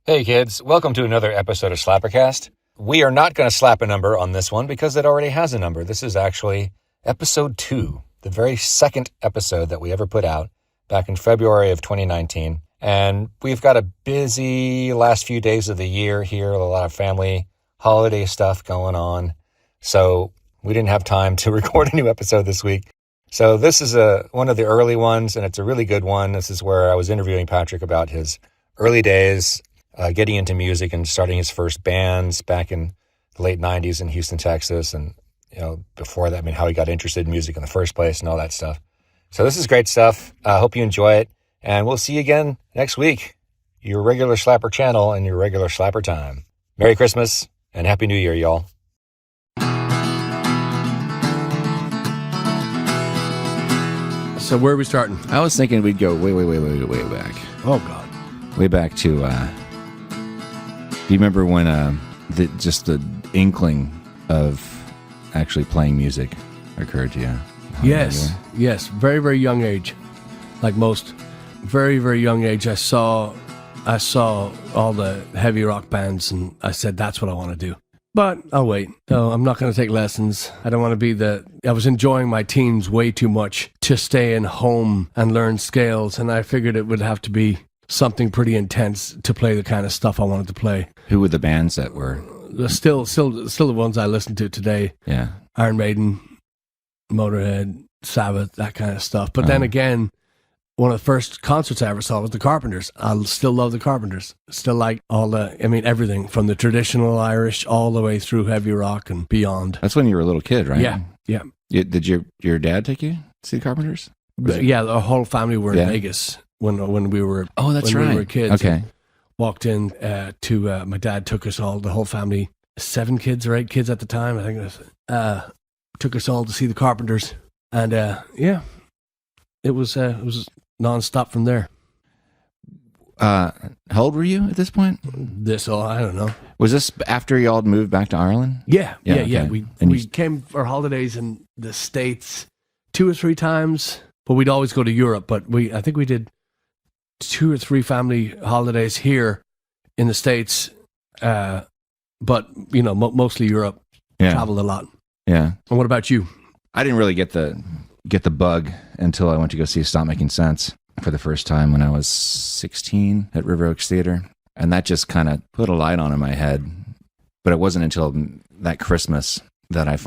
Hey kids, welcome to another episode of SlapperCast. We are not going to slap a number on this one because it already has a number. This is actually episode 2, the very second episode that we ever put out back in February of 2019. And we've got a busy last few days of the year here, a lot of family holiday stuff going on. So we didn't have time to record a new episode this week. So this is one of the early ones, and it's a really good one. This is where I was interviewing Patrick about his early days, getting into music and starting his first bands back in the late 90s in Houston, Texas. And, before that, how he got interested in music in the first place and all that stuff. So this is great stuff. I hope you enjoy it. And we'll see you again next week. Your regular Slapper channel and your regular Slapper time. Merry Christmas and Happy New Year, y'all. So where are we starting? I was thinking we'd go way back. Oh, God. Way back to, do you remember when just the inkling of actually playing music occurred to you? Yes. Very, very young age. Like most. Very, very young age. I saw all the heavy rock bands and I said, that's what I want to do. But I'll wait. No, I'm not going to take lessons. I don't want to be I was enjoying my teens way too much to stay in home and learn scales. And I figured it would have to be something pretty intense to play the kind of stuff I wanted to play. Who were the bands that were? Still the ones I listen to today. Yeah. Iron Maiden, Motorhead, Sabbath, that kind of stuff. But then again, one of the first concerts I ever saw was the Carpenters. I still love the Carpenters. Still like everything from the traditional Irish all the way through heavy rock and beyond. That's when you were a little kid, right? Yeah. Did your dad take you to see the Carpenters? Yeah, the whole family were in Vegas when we were. Oh, that's right. We were kids. Okay. Walked in to my dad took us all, the whole family, 7 kids or 8 kids at the time, I think it was, took us all to see the Carpenters, and it was nonstop from there. How old were you at this point? I don't know. Was this after y'all had moved back to Ireland? Yeah. Okay. We came for holidays in the States 2 or 3 times, but we'd always go to Europe. But I think we did 2 or 3 family holidays here in the States, but mostly Europe. Yeah. Traveled a lot. Yeah. And what about you? I didn't really get the bug until I went to go see Stop Making Sense for the first time when I was 16 at River Oaks Theater, and that just kind of put a light on in my head. But it wasn't until that Christmas that I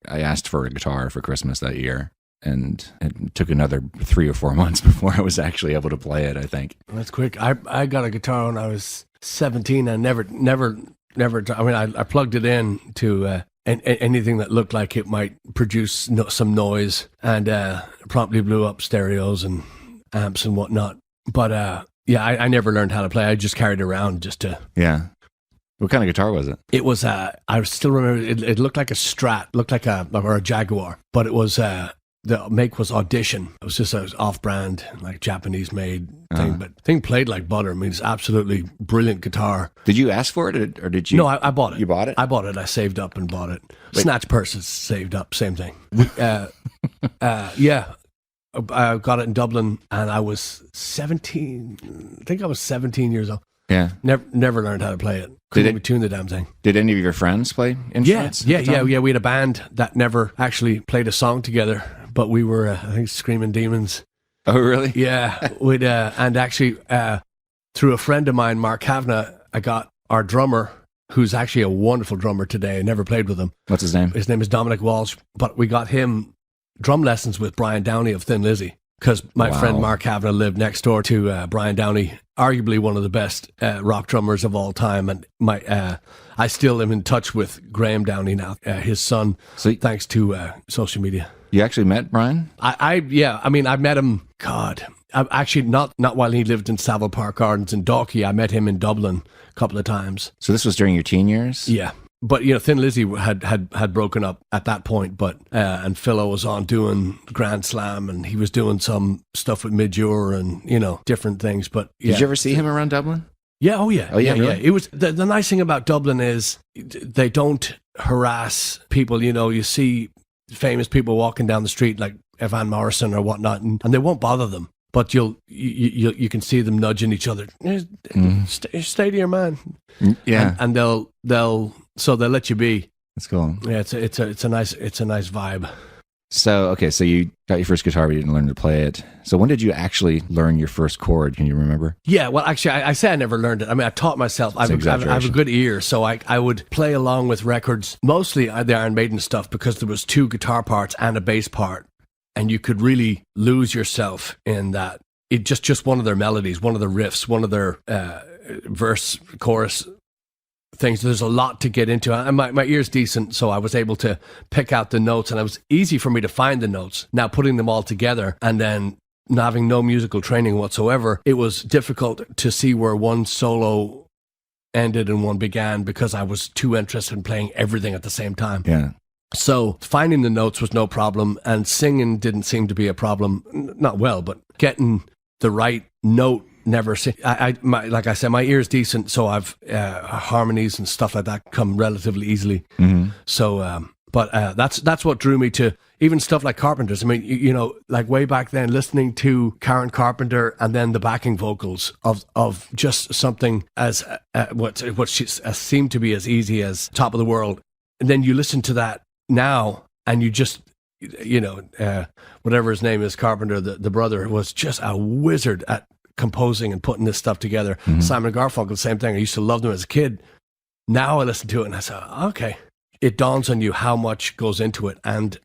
asked for a guitar for Christmas that year. And it took another 3 or 4 months before I was actually able to play it, I think. That's quick. I got a guitar when I was 17 and never. I plugged it in to anything that looked like it might produce some noise, and promptly blew up stereos and amps and whatnot. But I never learned how to play. I just carried it around just to. Yeah. What kind of guitar was it? It was. I still remember. It looked like a Strat, looked like a Jaguar, but it was. The make was Audition. It was just an off-brand, like Japanese-made thing, but thing played like butter. It's absolutely brilliant guitar. Did you ask for it, or did you? No, I bought it. You bought it? I bought it. I saved up and bought it. Wait. Snatch purses, saved up, same thing. Yeah. I got it in Dublin, and I was 17. I think I was 17 years old. Yeah. Never learned how to play it. Couldn't even tune the damn thing. Did any of your friends play instruments? Yeah. We had a band that never actually played a song together, but we were, I think, Screaming Demons. Oh, really? Yeah. And actually, through a friend of mine, Mark Kavanagh, I got our drummer, who's actually a wonderful drummer today. I never played with him. What's his name? His name is Dominic Walsh, but we got him drum lessons with Brian Downey of Thin Lizzy, because my friend Mark Kavanagh lived next door to Brian Downey, arguably one of the best rock drummers of all time. And I still am in touch with Graham Downey now, his son, thanks to social media. You actually met Brian? I met him, actually not while he lived in Savile Park Gardens in Dalkey. I met him in Dublin a couple of times. So this was during your teen years? Yeah. But, Thin Lizzy had broken up at that point, but and Philo was on doing Grand Slam, and he was doing some stuff with Midure and, different things. But Did you ever see him around Dublin? Yeah, oh yeah. Really? It was the nice thing about Dublin is they don't harass people. You see famous people walking down the street like Van Morrison or whatnot, and they won't bother them. but you can see them nudging each other. Stay to your man. Yeah, and they'll let you be. that's cool. Yeah, it's a nice vibe. So, okay, so you got your first guitar, but you didn't learn to play it. So when did you actually learn your first chord? Can you remember? Yeah, well, actually, I say I never learned it. I mean, I taught myself. I have a good ear, so I would play along with records, mostly the Iron Maiden stuff, because there was 2 guitar parts and a bass part, and you could really lose yourself in that. It just one of their melodies, one of the riffs, one of their verse, chorus things. There's a lot to get into, and my ear's decent, so I was able to pick out the notes, and it was easy for me to find the notes. Now, putting them all together and then having no musical training whatsoever, it was difficult to see where one solo ended and one began, because I was too interested in playing everything at the same time. Yeah. So finding the notes was no problem, and singing didn't seem to be a problem. Not well, but getting the right note. Never see. Like I said, my ear's decent, so I've harmonies and stuff like that come relatively easily. Mm-hmm. So, but that's what drew me to even stuff like Carpenter's. I mean, you know, like way back then, listening to Karen Carpenter and then the backing vocals of just something as what seemed to be as easy as Top of the World, and then you listen to that now, and you just, you know, whatever his name is, Carpenter, the brother, was just a wizard at composing and putting this stuff together. Mm-hmm. Simon and Garfunkel, same thing. I used to love them as a kid. Now I listen to it and I say, okay. It dawns on you how much goes into it and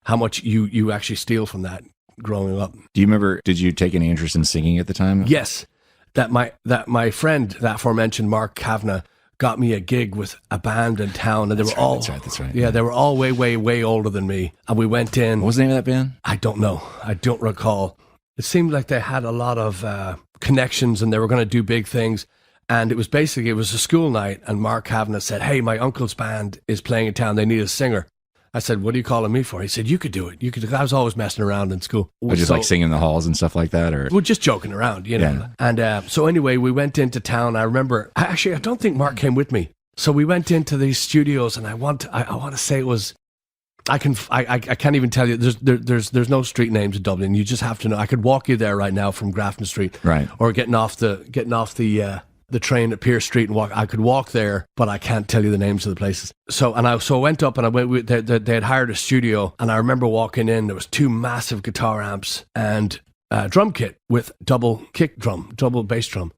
how much you actually steal from that growing up. Do you remember, did you take any interest in singing at the time? Yes. That my friend, that aforementioned Mark Kavanagh, got me a gig with a band in town, and That's right. Yeah, they were all way older than me. And we went in. What was the name of that band? I don't know. I don't recall. It seemed like they had a lot of connections and they were going to do big things. And it was a school night, and Mark Kavanagh said, hey, my uncle's band is playing in town. They need a singer. I said, what are you calling me for? He said, you could do it. I was always messing around in school. Or just like singing in the halls and stuff like that? Or well, just joking around, you know. Yeah. And so anyway, we went into town. I remember, actually, I don't think Mark came with me. So we went into these studios, and I want to say it was, I can't even tell you. There's no street names in Dublin. You just have to know. I could walk you there right now from Grafton Street, right, or getting off the train at Pierce Street and walk. I could walk there, but I can't tell you the names of the places. So I went up, and I went. They had hired a studio, and I remember walking in. There was 2 massive guitar amps and a drum kit with double kick drum, double bass drum,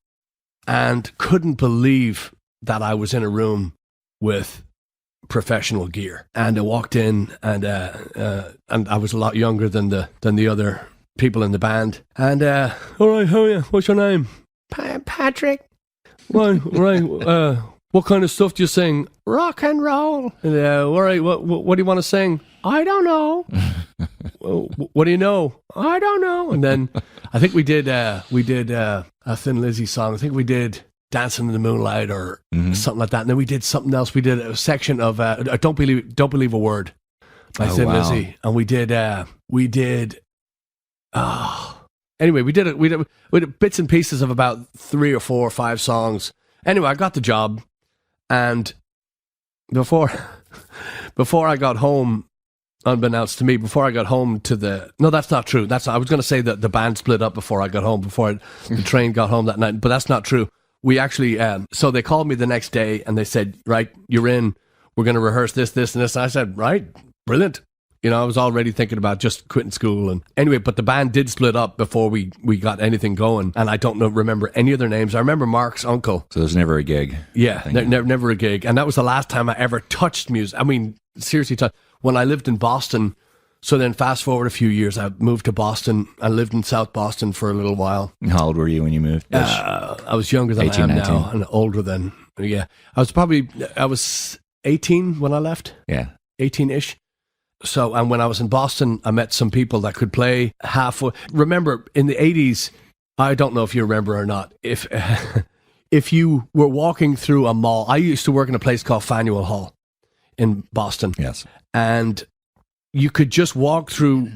and couldn't believe that I was in a room with professional gear. And I walked in, and I was a lot younger than the other people in the band. And all right, how are you? What's your name? Patrick. Right. What kind of stuff do you sing? Rock and roll. And, all right. What do you want to sing? I don't know. What do you know? I don't know. And then I think we did a Thin Lizzy song. I think we did Dancing in the Moonlight or something like that. And then we did something else. We did a section of Don't Believe a Word by Thin Lizzy. And we did anyway, we did bits and pieces of about 3 or 4 or 5 songs. Anyway, I got the job, and before I got home, unbeknownst to me, no, that's not true. I was going to say that the band split up before I got home, before the train got home that night, but that's not true. We actually, so they called me the next day, and they said, right, you're in. We're going to rehearse this, and this. And I said, right, brilliant. You know, I was already thinking about just quitting school. And anyway, but the band did split up before we got anything going. And I don't remember any of their names. I remember Mark's uncle. So there's never a gig. Yeah, never a gig. And that was the last time I ever touched music. I mean, seriously, when I lived in Boston. So then fast forward a few years, I moved to Boston. I lived in South Boston for a little while. How old were you when you moved? I was younger than 18, I am 19. Now, and older than, yeah. I was 18 when I left. Yeah. 18-ish. So, and when I was in Boston, I met some people that could play halfway. Remember, in the 80s, I don't know if you remember or not, if you were walking through a mall, I used to work in a place called Faneuil Hall in Boston. Yes. And you could just walk through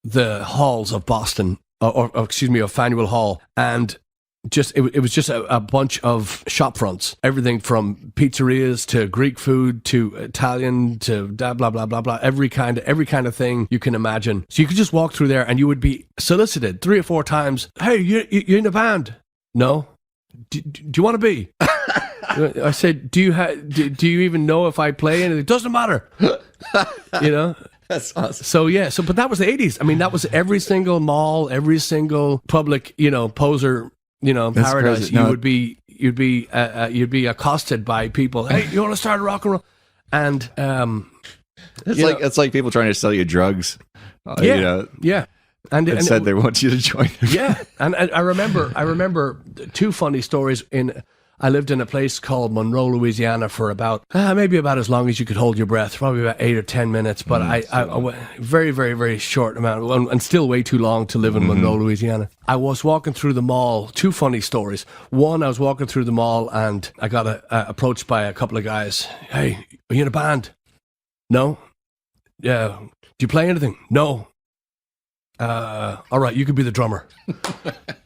the halls of Boston, or excuse me, of Faneuil Hall, and it was just a bunch of shop fronts, everything from pizzerias to Greek food to Italian to blah blah blah blah blah, every kind of thing you can imagine. So you could just walk through there and you would be solicited 3 or 4 times. Hey, you're in a band? No. Do you want to be? I said, do you even know if I play anything? It doesn't matter. You know. That's awesome. So but that was the 80s. I mean, that was every single mall, every single public, poser, That's paradise. crazy. No. You'd be accosted by people. Hey, you want to start a rock and roll? And it's like people trying to sell you drugs. Yeah. And said they want you to join them. Yeah, and I remember 2 funny stories. I lived in a place called Monroe, Louisiana, for about maybe about as long as you could hold your breath, probably about 8 or 10 minutes. But I very, very, very short amount, and still way too long to live in Monroe, Louisiana. I was walking through the mall. 2 funny stories. One, I was walking through the mall and I got approached by a couple of guys. Hey, are you in a band? No. Yeah. Do you play anything? No. All right, you could be the drummer.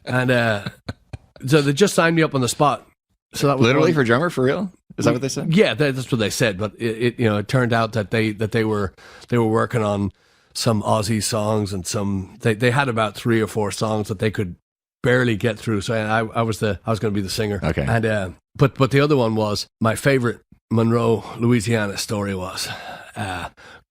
And so they just signed me up on the spot. So that was Literally for drummer, for real? Is that what they said? Yeah, that's what they said. But it turned out that they were working on some Aussie songs and they had about 3 or 4 songs that they could barely get through. So I was going to be the singer. Okay. And but the other one was my favorite Monroe, Louisiana story was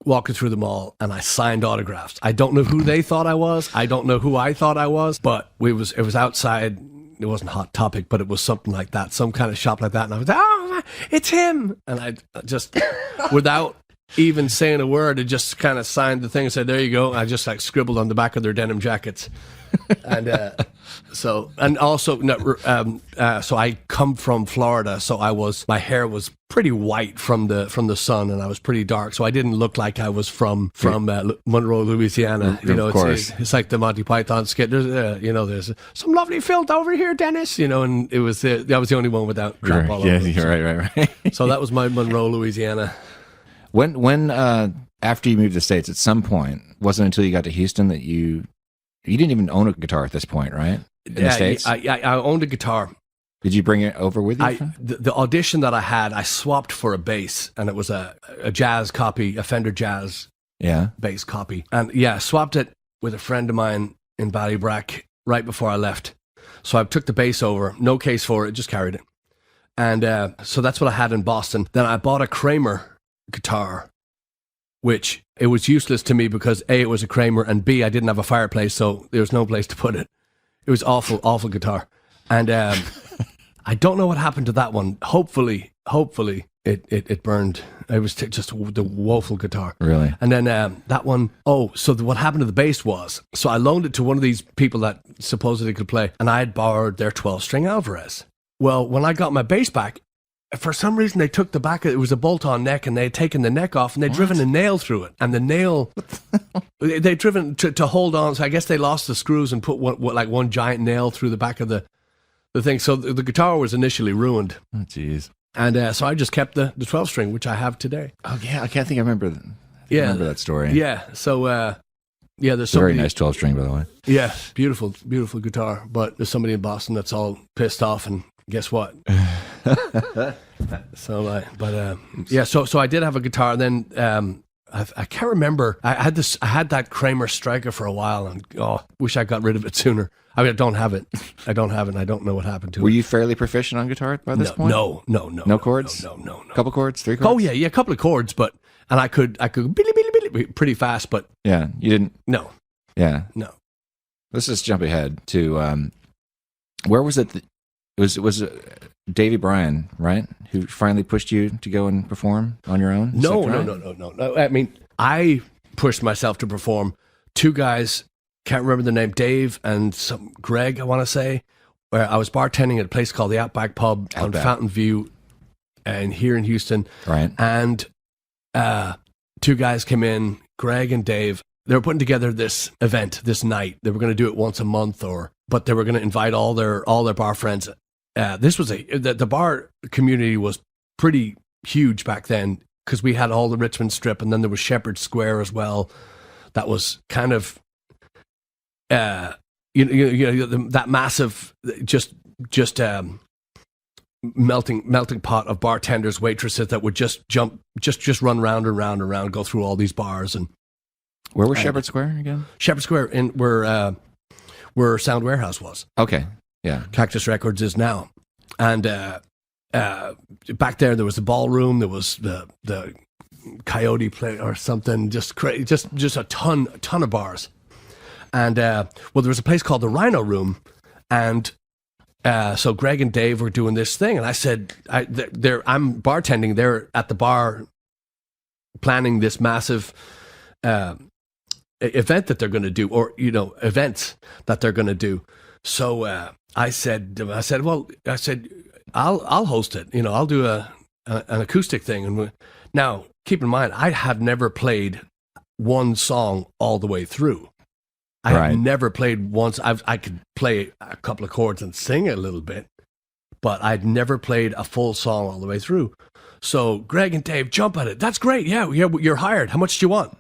walking through the mall and I signed autographs. I don't know who they thought I was. I don't know who I thought I was. But it was outside. It wasn't Hot Topic, but it was something like that, some kind of shop like that. And I was, oh, it's him. And I just, without even saying a word, I just kind of signed the thing and said, there you go. And I just scribbled on the back of their denim jackets. And so I come from Florida, so my hair was pretty white from the sun, and I was pretty dark, so I didn't look like I was from Monroe, Louisiana. Of course. It's like the Monty Python skit. There's some lovely filth over here, Dennis. And it was I was the only one without crap all over. Yeah, right. So that was my Monroe, Louisiana. When after you moved to the States, at some point, wasn't until you got to Houston that you didn't even own a guitar at this point, right? In the States? I owned a guitar. Did you bring it over with you? The audition that I had, I swapped for a bass, and it was a jazz copy, a Fender Jazz bass copy. And I swapped it with a friend of mine in Ballybrack right before I left. So I took the bass over, no case for it, just carried it. And so that's what I had in Boston. Then I bought a Kramer guitar, which it was useless to me because A, it was a Kramer, and B, I didn't have a fireplace, so there was no place to put it. It was awful guitar. And I don't know what happened to that one. Hopefully it burned. It was just the woeful guitar. Really? And then that one, what happened to the bass was, so I loaned it to one of these people that supposedly could play, and I had borrowed their 12-string Alvarez. Well, when I got my bass back, for some reason, they took the back. It was a bolt-on neck, and they had taken the neck off, and they'd driven a nail through it. And the nail, they'd driven to hold on. So I guess they lost the screws and put one giant nail through the back of the thing. So the guitar was initially ruined. Oh, jeez. And so I just kept the 12-string, which I have today. Oh, yeah. I can't think I remember. Remember that story. Yeah. So there's a very nice 12-string, by the way. Yeah, beautiful guitar. But there's somebody in Boston that's all pissed off, and guess what? So I did have a guitar. And then I can't remember. I had that Kramer Striker for a while, and wish I got rid of it sooner. I mean, I don't have it. I don't know what happened to it. Were you fairly proficient on guitar by this point? No. No chords? No. Couple chords? 3 chords? Oh yeah, a couple of chords, and I could billy pretty fast, but yeah, you didn't. No. Yeah. No. Let's just jump ahead to where was it? It was Davy Bryan, right? Who finally pushed you to go and perform on your own? No. I mean, I pushed myself to perform. 2 guys, can't remember the name, Dave and some Greg, I want to say, where I was bartending at a place called the Outback Pub on Fountain View, and here in Houston. Right. And 2 guys came in, Greg and Dave. They were putting together this event, this night. They were going to do it once a month, but they were going to invite all their bar friends. This was the bar community was pretty huge back then, because we had all the Richmond Strip, and then there was Shepherd Square as well. That was kind of, that massive, just just melting pot of bartenders, waitresses that would just run round and round and round, go through all these bars. And where was Shepherd Square again? Shepherd Square, where Sound Warehouse was. Okay, yeah. Cactus Records is now. And back there was the ballroom, there was the Coyote play or something, just a ton of bars. And there was a place called the Rhino Room, and so Greg and Dave were doing this thing, and I said, I'm bartending there at the bar, planning this massive event that they're going to do, or events that they're going to do. So I said, I'll host it. I'll do an acoustic thing. And now, keep in mind, I have never played one song all the way through. I have never played once. I could play a couple of chords and sing a little bit, but I'd never played a full song all the way through. So Greg and Dave jump at it. That's great. Yeah, you're hired. How much do you want?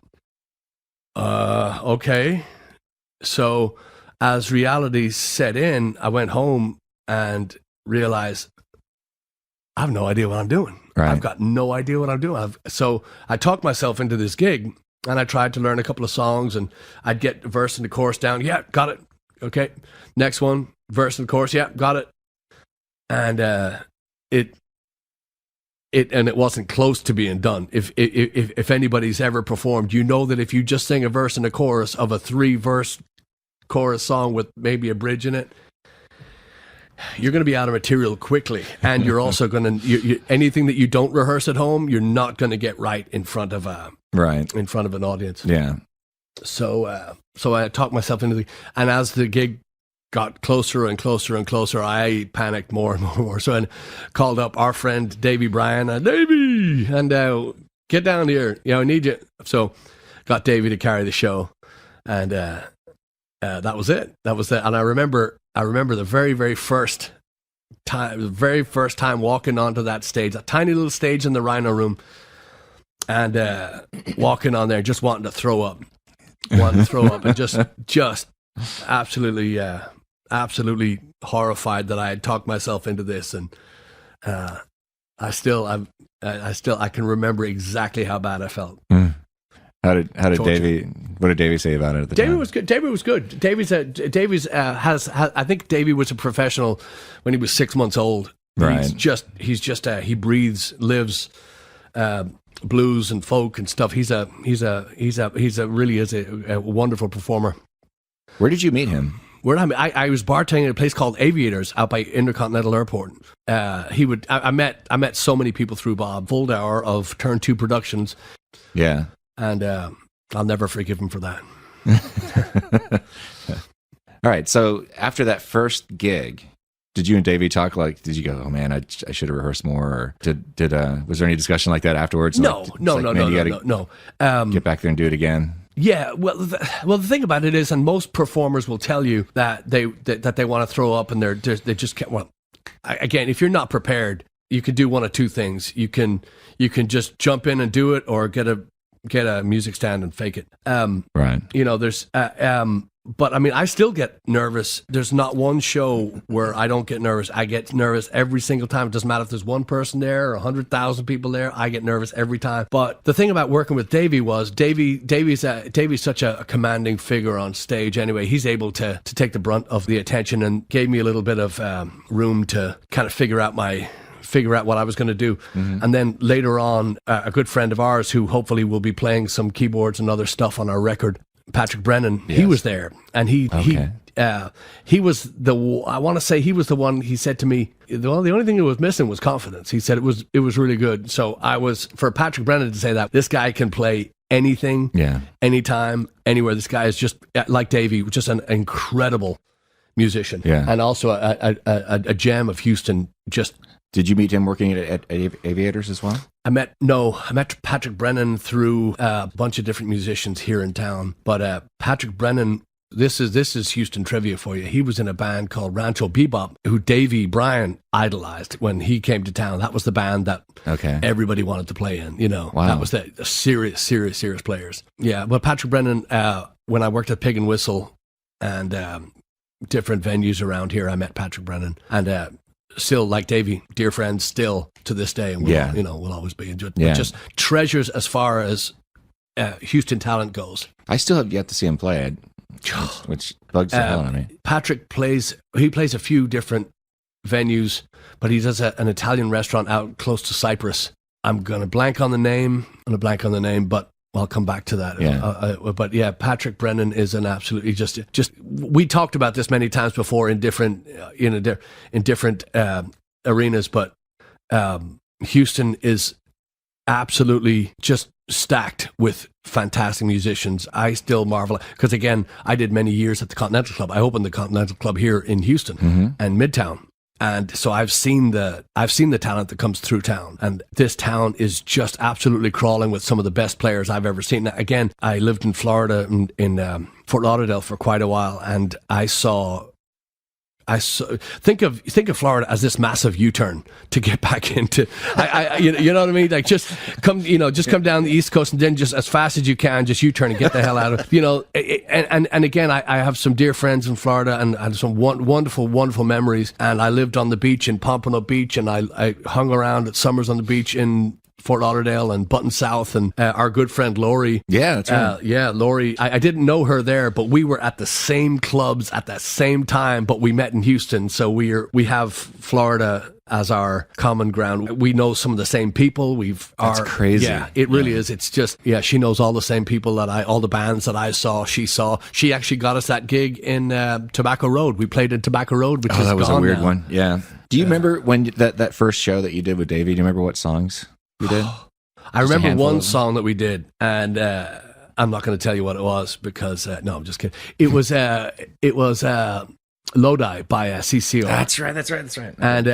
Okay. So as reality set in, I went home and realized I have no idea what I'm doing. Right. I've got no idea what I'm doing. So I talked myself into this gig, and I tried to learn a couple of songs, and I'd get the verse and the chorus down. Yeah, got it. Okay. Next one, verse and chorus. Yeah, got it. And it wasn't close to being done. If anybody's ever performed, that if you just sing a verse and a chorus of a 3-verse chorus song with maybe a bridge in it, you're going to be out of material quickly, and you're also going to anything that you don't rehearse at home, you're not going to get right in front of an audience. Yeah. So I talked myself into and as the gig got closer and closer and closer, I panicked more and more. So I called up our friend Davey Bryan, Davey, and get down here. I need you. So got Davey to carry the show, and that was it. And I remember the very first time walking onto that stage, a tiny little stage in the Rhino Room, and walking on there, just wanting to throw up, and just absolutely horrified that I had talked myself into this, and I can remember exactly how bad I felt. Mm. How did Davey? What did Davey say about it at the time? Davey was good. I think Davey was a professional when he was 6 months old. Right. He breathes, lives blues and folk and stuff. He's a wonderful performer. Where did you meet him? I was bartending at a place called Aviators out by Intercontinental Airport. I met so many people through Bob Voldauer of Turn 2 Productions. Yeah. And I'll never forgive him for that. All right. So after that first gig, did you and Davey talk? Did you go, oh man, I should have rehearsed more? Or was there any discussion like that afterwards? No. Get back there and do it again. Yeah. Well, the thing about it is, and most performers will tell you that they want to throw up, and they just can't. Well, again, if you're not prepared, you can do one of two things. You can just jump in and do it, or get a music stand and fake it. Right. There's, but I mean, I still get nervous. There's not one show where I don't get nervous. I get nervous every single time. It doesn't matter if there's one person there or 100,000 people there. I get nervous every time. But the thing about working with Davey was Davey's such a commanding figure on stage. Anyway, he's able to take the brunt of the attention, and gave me a little bit of room to kind of figure out what I was going to do. Mm-hmm. And then later on, a good friend of ours who hopefully will be playing some keyboards and other stuff on our record, Patrick Brennan, yes. He was there. And he was I want to say he was the one. He said to me, the only thing that was missing was confidence. He said it was really good. So for Patrick Brennan to say that, this guy can play anything, anytime, anywhere. This guy is just like Davey, just an incredible musician. Yeah. And also a gem of Houston. Did you meet him working at Aviators as well? I met Patrick Brennan through a bunch of different musicians here in town. But Patrick Brennan, this is Houston trivia for you. He was in a band called Rancho Bebop, who Davey Bryan idolized when he came to town. That was the band that everybody wanted to play in. Wow. That was the serious players. Yeah, but Patrick Brennan, when I worked at Pig and Whistle, and different venues around here, I met Patrick Brennan, and still, like Davey, dear friends, still to this day, and we'll always be enjoyed. Yeah. Just treasures as far as Houston talent goes. I still have yet to see him play, which bugs the hell out of me. Patrick plays a few different venues, but he does an Italian restaurant out close to Cyprus. I'm going to blank on the name, but I'll come back to that. Yeah. But yeah, Patrick Brennan is an absolutely just. We talked about this many times before in different arenas, but Houston is absolutely just stacked with fantastic musicians. I still marvel because, again, I did many years at the Continental Club. I opened the Continental Club here in Houston and Midtown. And so I've seen the talent that comes through town, and this town is just absolutely crawling with some of the best players I've ever seen. Now, again, I lived in Florida in Fort Lauderdale for quite a while, and I saw think of Florida as this massive U-turn to get back into. You know what I mean? Like just come down the East Coast and then just as fast as you can, just U-turn and get the hell out of. And again, I have some dear friends in Florida and some wonderful memories. And I lived on the beach in Pompano Beach, and I hung around at summers on the beach in Fort Lauderdale and Button South, and our good friend Lori. Yeah, that's right. Lori. I didn't know her there, but we were at the same clubs at the same time, but we met in Houston. So we have Florida as our common ground. We know some of the same people. That's crazy. Yeah, it really is. It's just, she knows all the same people all the bands that I saw, she saw. She actually got us that gig in Tobacco Road. We played in Tobacco Road, which is that was gone a weird now. one. Yeah. Do you remember when that first show that you did with Davey? Do you remember what songs you did? I remember one song that we did, and I'm not going to tell you what it was because no, I'm just kidding. It was Lodi by CCO. That's right. And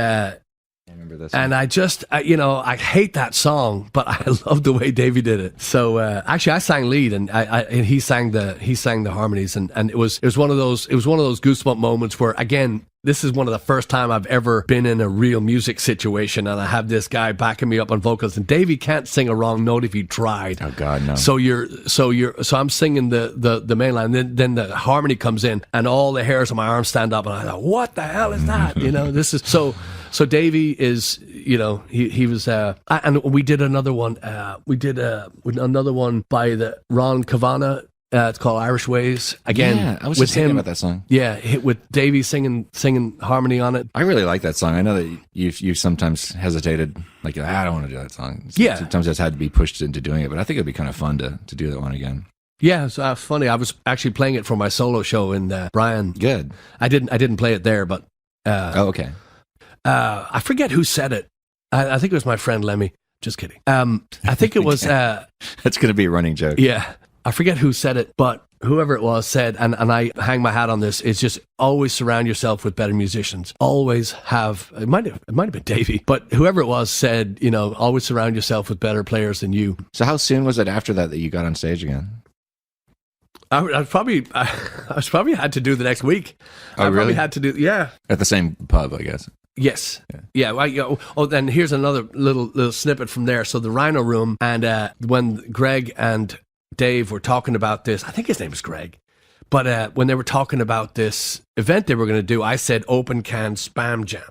I remember this. And I just I hate that song, but I love the way Davey did it. So actually, I sang lead, and he sang the harmonies, and it was one of those goosebump moments where, again, this is one of the first time I've ever been in a real music situation, and I have this guy backing me up on vocals, and Davey can't sing a wrong note if he tried. Oh God, no. So I'm singing the main line, then the harmony comes in, and all the hairs on my arm stand up, and I thought, what the hell is that? This is so. So Davey is, he was, and we did another one. We did another one by the Ron Cavana. It's called Irish Ways. Again, yeah, I was with just thinking him about that song. Yeah, with Davey singing harmony on it. I really like that song. I know that you sometimes hesitated, like, I don't want to do that song. Yeah. Sometimes I just had to be pushed into doing it, but I think it'd be kind of fun to do that one again. Yeah, it's funny. I was actually playing it for my solo show in Brian. Good. I didn't play it there, but okay. I forget who said it. I think it was my friend Lemmy. Just kidding. I think it was. That's going to be a running joke. Yeah, I forget who said it, but whoever it was said, and I hang my hat on this. It's just always surround yourself with better musicians. Always have. It might have been Davey, but whoever it was said, always surround yourself with better players than you. So how soon was it after that you got on stage again? I probably had to do the next week. Oh, really? Probably had to do. Yeah. At the same pub, I guess. Yes. Yeah. Then here's another little snippet from there. So the Rhino Room, and when Greg and Dave were talking about this, I think his name was Greg, but when they were talking about this event they were going to do, I said open can spam jam.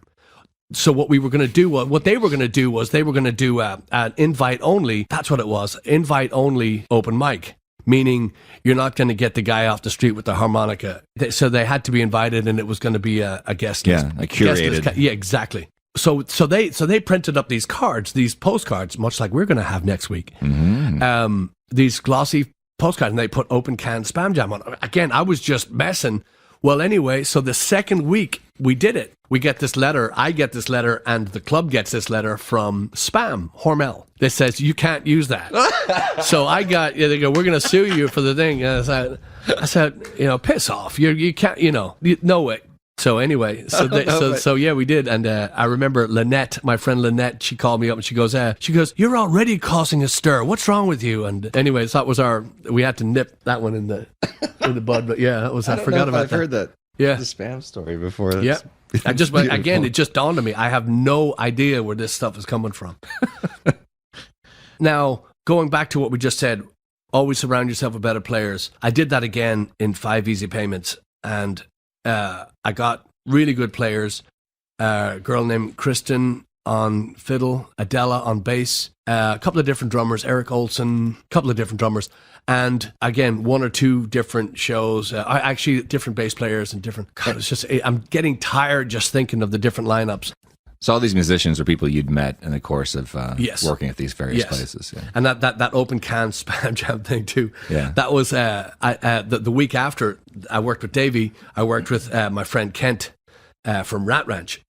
So what they were going to do was they were going to do an invite only. That's what it was. Invite only open mic. Meaning you're not going to get the guy off the street with the harmonica. So they had to be invited, and it was going to be a guest list. Yeah, a curated. Yeah, exactly. So they printed up these cards, these postcards, much like we're going to have next week. Mm-hmm. These glossy postcards, and they put open can spam jam on. Again, I was just messing. Well, anyway, so the second week we did it. We get this letter, I get this letter, and the club gets this letter from Spam, Hormel, that says, you can't use that. So I got, they go, we're going to sue you for the thing. And I said, piss off. You can't, no way. So anyway, so yeah, we did. And I remember Lynette, my friend Lynette, she called me up and she goes, you're already causing a stir. What's wrong with you? And anyways, that was we had to nip that one in the bud. But yeah, I forgot about that. I've heard that. Yeah. The spam story before. Yeah. Again, it just dawned on me. I have no idea where this stuff is coming from. Now, going back to what we just said, always surround yourself with better players. I did that again in 5 Easy Payments, and I got really good players. A girl named Kristen on fiddle, Adela on bass, a couple of different drummers, Eric Olson, a couple of different drummers. And again, one or two different shows, actually different bass players and different, God, it's just, I'm getting tired just thinking of the different lineups. So all these musicians are people you'd met in the course of working at these various places. Yeah. And that open can spam jam thing too. Yeah. That was, the week after I worked with Davey, I worked with my friend Kent from Rat Ranch.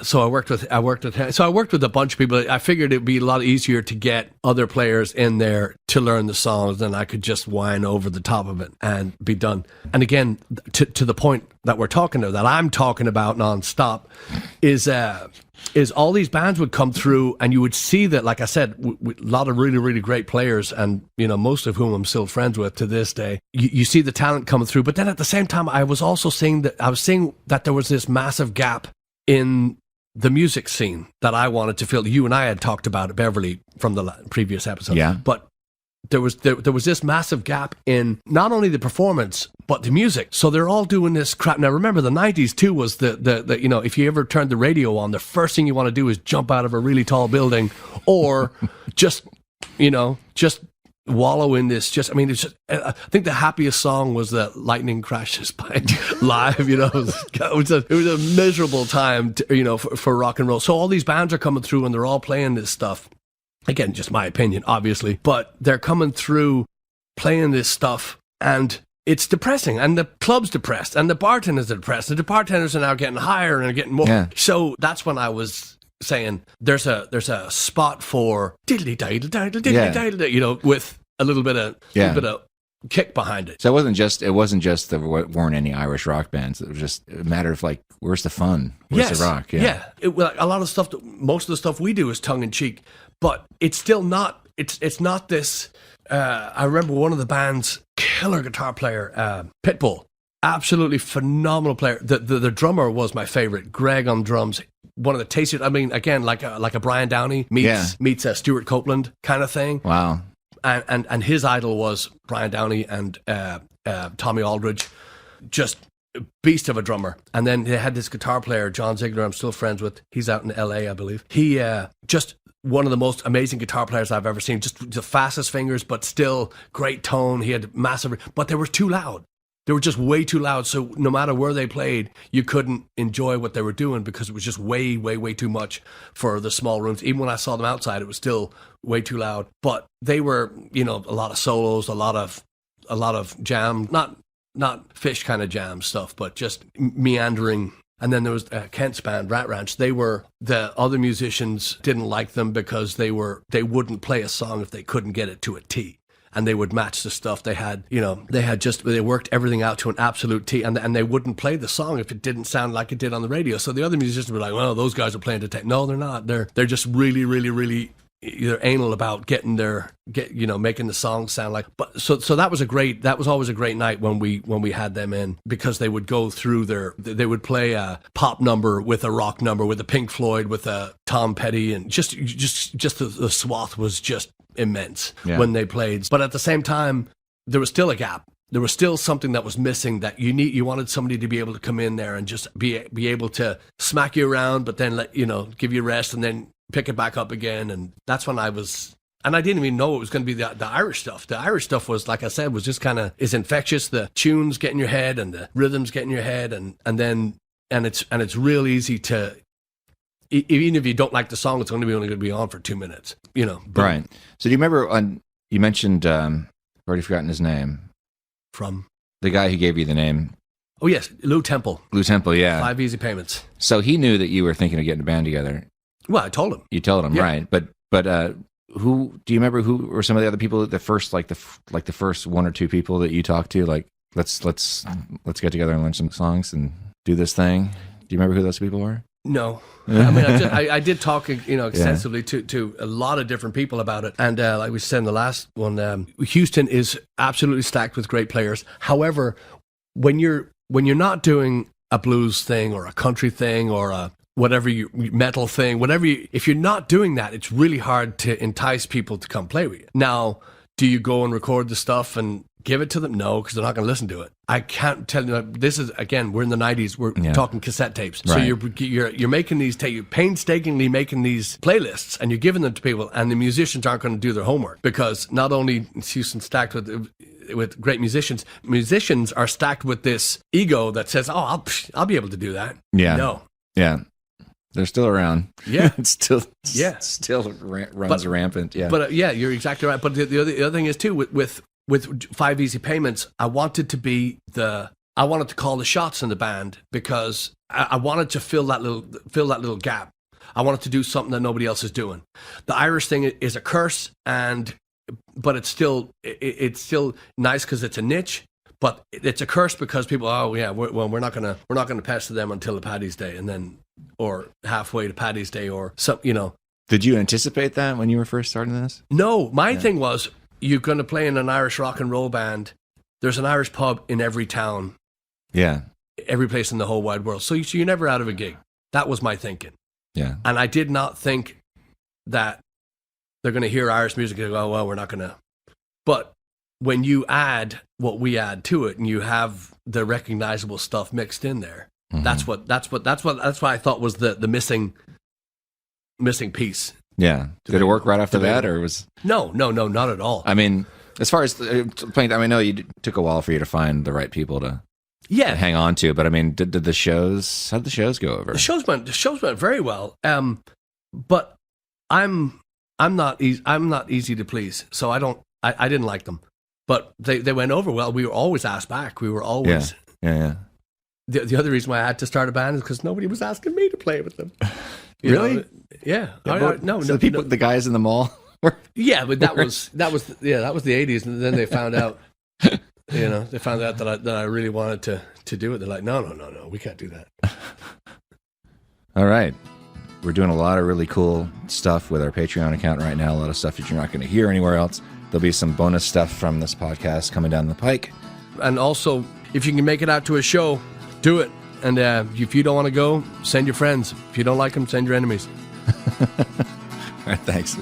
So I worked with him. So I worked with a bunch of people. I figured it'd be a lot easier to get other players in there to learn the songs than I could just whine over the top of it and be done. And again, to the point that we're talking to, that I'm talking about nonstop, is all these bands would come through, and you would see that, like I said, a lot of really, really great players, and most of whom I'm still friends with to this day. You see the talent coming through, but then at the same time, I was also seeing that there was this massive gap in the music scene that I wanted to fill. You and I had talked about it, Beverly, from the previous episode. Yeah. But there was this massive gap in not only the performance but the music. So they're all doing this crap. Now remember, the 90s too was the if you ever turned the radio on, the first thing you want to do is jump out of a really tall building, or just wallow in this. It's just, I think the happiest song was the Lightning Crashes by Live. It was a miserable time for rock and roll. So all these bands are coming through and they're all playing this stuff. Again, just my opinion, obviously, but they're coming through playing this stuff, and it's depressing, and the club's depressed, and the bartenders are depressed, and the bartenders are now getting higher and getting more. Yeah. So that's when I was saying there's a spot for diddly diddle, with a little bit of kick behind it. So it wasn't just there weren't any Irish rock bands. It was just a matter of like, where's the fun? Where's the rock? Yeah. A lot of stuff. Most of the stuff we do is tongue in cheek, but it's still not. It's not this. I remember one of the band's killer guitar player, Pitbull, absolutely phenomenal player. The drummer was my favorite, Greg on drums. One of the tastiest. I mean, again, like a Brian Downey meets a Stuart Copeland kind of thing. Wow. And his idol was Brian Downey and Tommy Aldridge, just a beast of a drummer. And then they had this guitar player, John Ziegler, I'm still friends with. He's out in LA, I believe. He just one of the most amazing guitar players I've ever seen. Just the fastest fingers, but still great tone. He had massive, but they were too loud. They were just way too loud. So no matter where they played, you couldn't enjoy what they were doing because it was just way, way, way too much for the small rooms. Even when I saw them outside, it was still way too loud. But they were, a lot of solos, a lot of jam, not Fish kind of jam stuff, but just meandering. And then there was Kent's band, Rat Ranch. The other musicians didn't like them because they wouldn't play a song if they couldn't get it to a T. And they would match the stuff they had, they worked everything out to an absolute T, and they wouldn't play the song if it didn't sound like it did on the radio. So the other musicians were like, well, those guys are playing to tape. No, they're not. They're just really, really, really either anal about making the song sound like. But so that was always a great night when we had them in, because they would go through they would play a pop number with a rock number with a Pink Floyd with a Tom Petty, and just the swath was just immense when they played. But at the same time, there was still a gap. There was still something that was missing, that you wanted somebody to be able to come in there and just be able to smack you around, but then give you rest and then pick it back up again. And that's when I didn't even know it was going to be the Irish stuff. The Irish stuff was, like I said, was just kind of is infectious. The tunes get in your head and the rhythms get in your head, and it's real easy to, even if you don't like the song, it's only going to be on for 2 minutes, Right. So do you remember you mentioned, I've already forgotten his name. From? The guy who gave you the name. Oh, yes. Lou Temple. Lou Temple, yeah. 5 Easy Payments. So he knew that you were thinking of getting a band together. Well, I told him. You told him, yeah. Right. But who, do you remember who were some of the other people, the first one or two people that you talked to? Like, let's get together and learn some songs and do this thing. Do you remember who those people were? No. I mean, I did talk, extensively to a lot of different people about it. And like we said in the last one, Houston is absolutely stacked with great players. However, when you're not doing a blues thing or a country thing or a whatever metal thing, if you're not doing that, it's really hard to entice people to come play with you. Now, do you go and record the stuff and Give it to them? No, because they're not going to listen to it. I can't tell you. This is, again, we're in the 90s. We're talking cassette tapes. So Right. you're making these you're painstakingly making these playlists, and you're giving them to people, and the musicians aren't going to do their homework, because not only is Houston stacked with great musicians are stacked with this ego that says, "Oh, I'll be able to do that." Yeah. No. Yeah. They're still around. Yeah. It's still runs But- rampant. Yeah. But you're exactly right. But the other thing is too, with 5 Easy Payments, I wanted to call the shots in the band, because I wanted to fill that little gap. I wanted to do something that nobody else is doing. The Irish thing is a curse, but it's still nice because it's a niche. But it's a curse because people, we're not gonna pass to them until the Paddy's Day, and then or halfway to Paddy's Day, or some, Did you anticipate that when you were first starting this? No, my thing was, you're going to play in an Irish rock and roll band. There's an Irish pub in every town, Yeah. every place in the whole wide world. So you're never out of a gig. That was my thinking. Yeah. And I did not think that they're going to hear Irish music and go, "Oh, well, we're not going to." But when you add what we add to it, and you have the recognizable stuff mixed in there, Mm-hmm. that's what I thought was the missing piece. Yeah. Did it work right after that, or was? No, not at all. I mean, as far as playing, I know it took a while for you to find the right people to hang on to, but I mean, how did the shows go over? The shows went very well. But I'm not easy to please, so I didn't like them. But they went over well. We were always asked back. We were always Yeah. The other reason why I had to start a band is because nobody was asking me to play with them. You Really? know? Yeah. No. So the guys in the mall were. Yeah, but that was the 80s, and then they found out. They found out that I really wanted to do it. They're like, no, we can't do that. All right. We're doing a lot of really cool stuff with our Patreon account right now. A lot of stuff that you're not going to hear anywhere else. There'll be some bonus stuff from this podcast coming down the pike. And also, if you can make it out to a show, do it. And if you don't want to go, send your friends. If you don't like them, send your enemies. All right, thanks.